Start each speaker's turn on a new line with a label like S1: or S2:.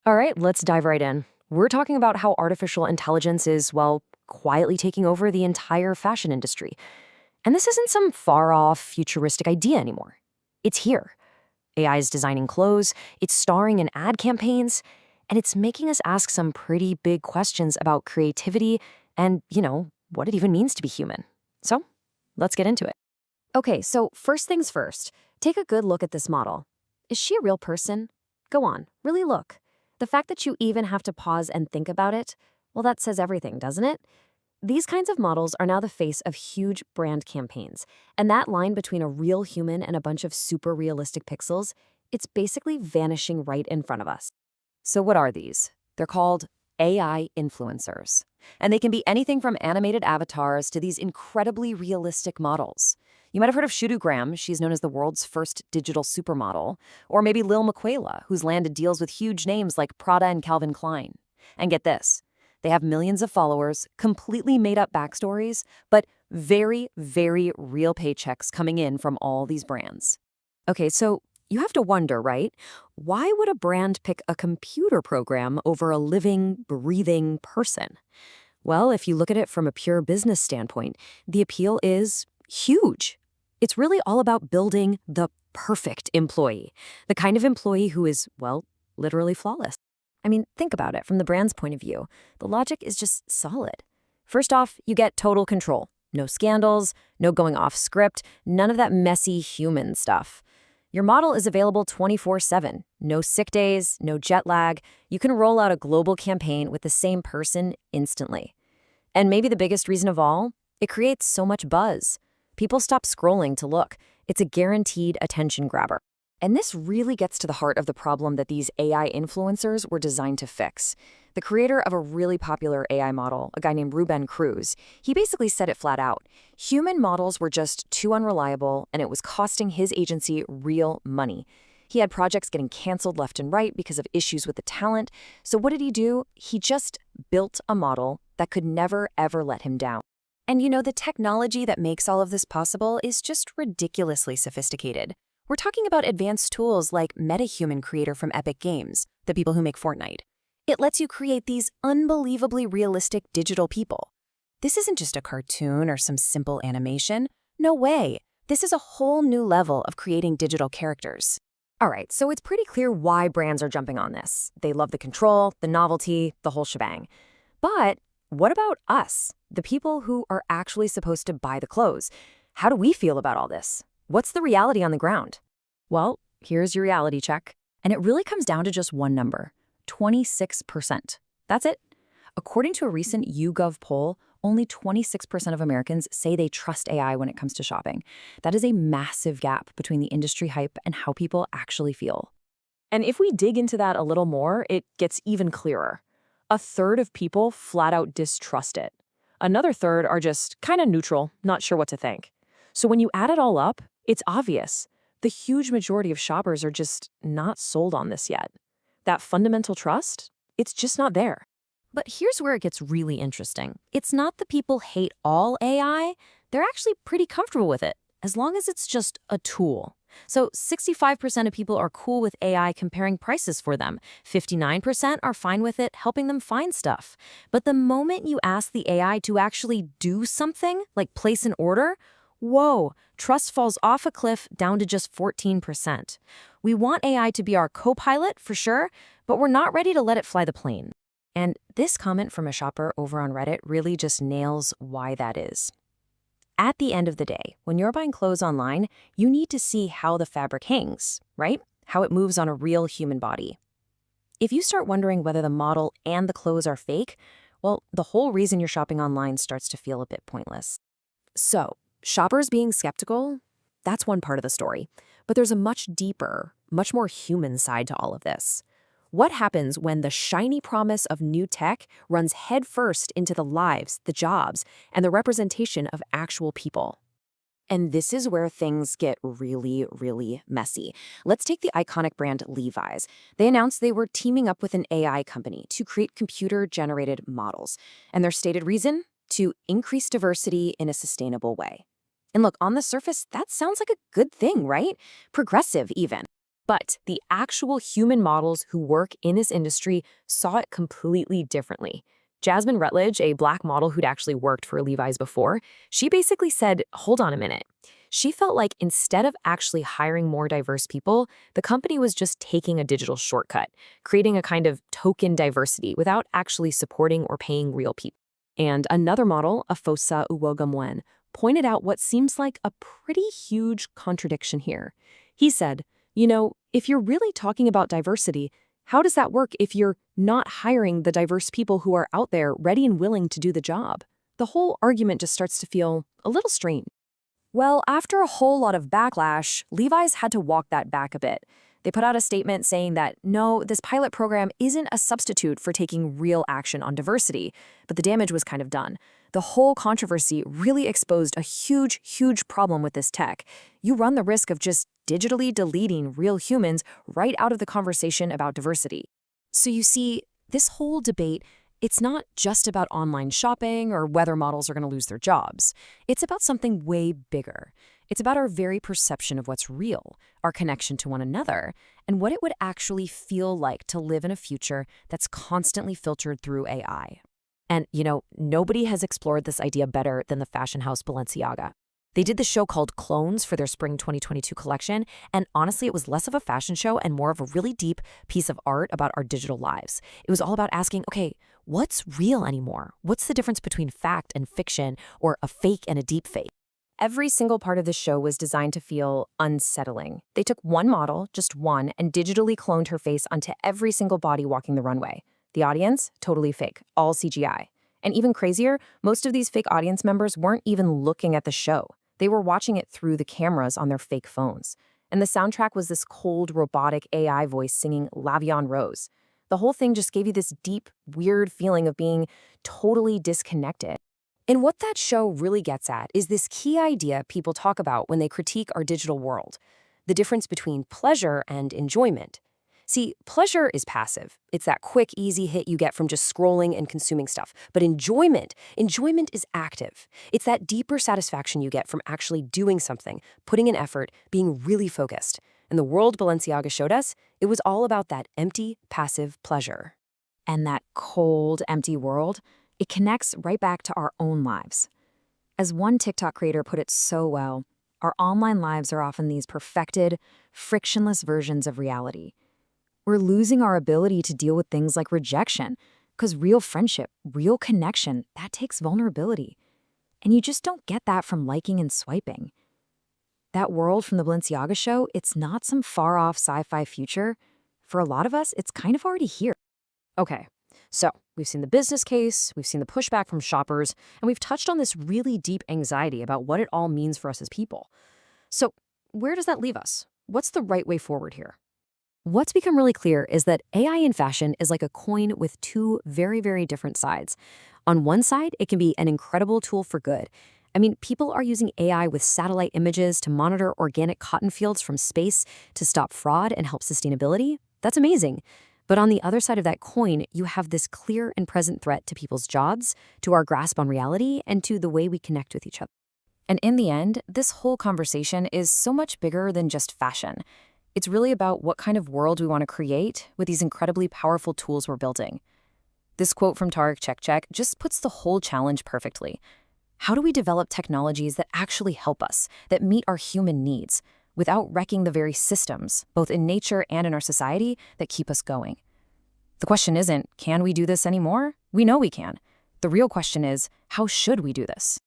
S1: All right, let's dive right in. We're talking about how artificial intelligence is, well, quietly taking over the entire fashion industry. And this isn't some far off, futuristic idea anymore. It's here. AI is designing clothes, it's starring in ad campaigns, and it's making us ask some pretty big questions about creativity and, what it even means to be human. So, let's get into it. Okay, so first things first, take a good look at this model. Is she a real person? Go on, really look. The fact that you even have to pause and think about it, well, that says everything, doesn't it? These kinds of models are now the face of huge brand campaigns, and that line between a real human and a bunch of super realistic pixels, it's basically vanishing right in front of us. So what are these? They're called AI influencers. And they can be anything from animated avatars to these incredibly realistic models. You might have heard of Shudu Graham, she's known as the world's first digital supermodel, or maybe Lil Miquela, who's landed deals with huge names like Prada and Calvin Klein. And get this, they have millions of followers, completely made up backstories, but very, very real paychecks coming in from all these brands. Okay, so you have to wonder, right? Why would a brand pick a computer program over a living, breathing person? Well, if you look at it from a pure business standpoint, the appeal is huge. It's really all about building the perfect employee, the kind of employee who is, well, literally flawless. I mean, think about it from the brand's point of view. The logic is just solid. First off, you get total control. No scandals, no going off script, none of that messy human stuff. Your model is available 24/7. No sick days, no jet lag. You can roll out a global campaign with the same person instantly. And maybe the biggest reason of all, it creates so much buzz. People stop scrolling to look. It's a guaranteed attention grabber. And this really gets to the heart of the problem that these AI influencers were designed to fix. The creator of a really popular AI model, a guy named Ruben Cruz, he basically said it flat out. Human models were just too unreliable, and it was costing his agency real money. He had projects getting canceled left and right because of issues with the talent. So what did he do? He just built a model that could never, ever let him down. And the technology that makes all of this possible is just ridiculously sophisticated. We're talking about advanced tools like MetaHuman Creator from Epic Games, the people who make Fortnite. It lets you create these unbelievably realistic digital people. This isn't just a cartoon or some simple animation. No way. This is a whole new level of creating digital characters. All right, so it's pretty clear why brands are jumping on this. They love the control, the novelty, the whole shebang. But what about us, the people who are actually supposed to buy the clothes? How do we feel about all this? What's the reality on the ground? Well, here's your reality check. And it really comes down to just one number, 26%. That's it. According to a recent YouGov poll, only 26% of Americans say they trust AI when it comes to shopping. That is a massive gap between the industry hype and how people actually feel. And if we dig into that a little more, it gets even clearer. A third of people flat out distrust it. Another third are just kind of neutral, not sure what to think. So when you add it all up, it's obvious. The huge majority of shoppers are just not sold on this yet. That fundamental trust, it's just not there. But here's where it gets really interesting. It's not that people hate all AI. They're actually pretty comfortable with it, as long as it's just a tool. So 65% of people are cool with AI comparing prices for them. 59% are fine with it helping them find stuff. But the moment you ask the AI to actually do something, like place an order, whoa, trust falls off a cliff down to just 14%. We want AI to be our co-pilot, for sure, but we're not ready to let it fly the plane. And this comment from a shopper over on Reddit really just nails why that is. At the end of the day, when you're buying clothes online, you need to see how the fabric hangs, right? How it moves on a real human body. If you start wondering whether the model and the clothes are fake, well, the whole reason you're shopping online starts to feel a bit pointless. So, shoppers being skeptical, that's one part of the story. But there's a much deeper, much more human side to all of this. What happens when the shiny promise of new tech runs headfirst into the lives, the jobs, and the representation of actual people? And this is where things get really, really messy. Let's take the iconic brand Levi's. They announced they were teaming up with an AI company to create computer-generated models. And their stated reason? To increase diversity in a sustainable way. And look, on the surface, that sounds like a good thing, right? Progressive, even. But the actual human models who work in this industry saw it completely differently. Jasmine Rutledge, a Black model who'd actually worked for Levi's before, she basically said, hold on a minute. She felt like instead of actually hiring more diverse people, the company was just taking a digital shortcut, creating a kind of token diversity without actually supporting or paying real people. And another model, Afosa Uwogamwen, pointed out what seems like a pretty huge contradiction here. He said, if you're really talking about diversity, how does that work if you're not hiring the diverse people who are out there ready and willing to do the job? The whole argument just starts to feel a little strange. Well, after a whole lot of backlash, Levi's had to walk that back a bit. They put out a statement saying that, no, this pilot program isn't a substitute for taking real action on diversity, but the damage was kind of done. The whole controversy really exposed a huge, huge problem with this tech. You run the risk of just digitally deleting real humans right out of the conversation about diversity. So you see, this whole debate, it's not just about online shopping or whether models are going to lose their jobs. It's about something way bigger. It's about our very perception of what's real, our connection to one another, and what it would actually feel like to live in a future that's constantly filtered through AI. And, nobody has explored this idea better than the fashion house Balenciaga. They did the show called Clones for their spring 2022 collection, and honestly, it was less of a fashion show and more of a really deep piece of art about our digital lives. It was all about asking, okay, what's real anymore? What's the difference between fact and fiction, or a fake and a deep fake? Every single part of the show was designed to feel unsettling. They took one model, just one, and digitally cloned her face onto every single body walking the runway. The audience, totally fake, all CGI. And even crazier, most of these fake audience members weren't even looking at the show. They were watching it through the cameras on their fake phones. And the soundtrack was this cold, robotic AI voice singing La Vie en Rose. The whole thing just gave you this deep, weird feeling of being totally disconnected. And what that show really gets at is this key idea people talk about when they critique our digital world, the difference between pleasure and enjoyment. See, pleasure is passive. It's that quick, easy hit you get from just scrolling and consuming stuff. But enjoyment is active. It's that deeper satisfaction you get from actually doing something, putting in effort, being really focused. And the world Balenciaga showed us, it was all about that empty, passive pleasure. And that cold, empty world, it connects right back to our own lives. As one TikTok creator put it so well, our online lives are often these perfected, frictionless versions of reality. We're losing our ability to deal with things like rejection, because real friendship, real connection, that takes vulnerability. And you just don't get that from liking and swiping. That world from the Balenciaga show, it's not some far-off sci-fi future. For a lot of us, it's kind of already here. Okay, so we've seen the business case, we've seen the pushback from shoppers, and we've touched on this really deep anxiety about what it all means for us as people. So where does that leave us? What's the right way forward here? What's become really clear is that AI in fashion is like a coin with two very, very different sides. On one side, it can be an incredible tool for good. I mean, people are using AI with satellite images to monitor organic cotton fields from space to stop fraud and help sustainability. That's amazing. But on the other side of that coin, you have this clear and present threat to people's jobs, to our grasp on reality, and to the way we connect with each other. And in the end, this whole conversation is so much bigger than just fashion. It's really about what kind of world we want to create with these incredibly powerful tools we're building. This quote from Tarek Çekçek just puts the whole challenge perfectly. How do we develop technologies that actually help us, that meet our human needs, without wrecking the very systems, both in nature and in our society, that keep us going? The question isn't, can we do this anymore? We know we can. The real question is, how should we do this?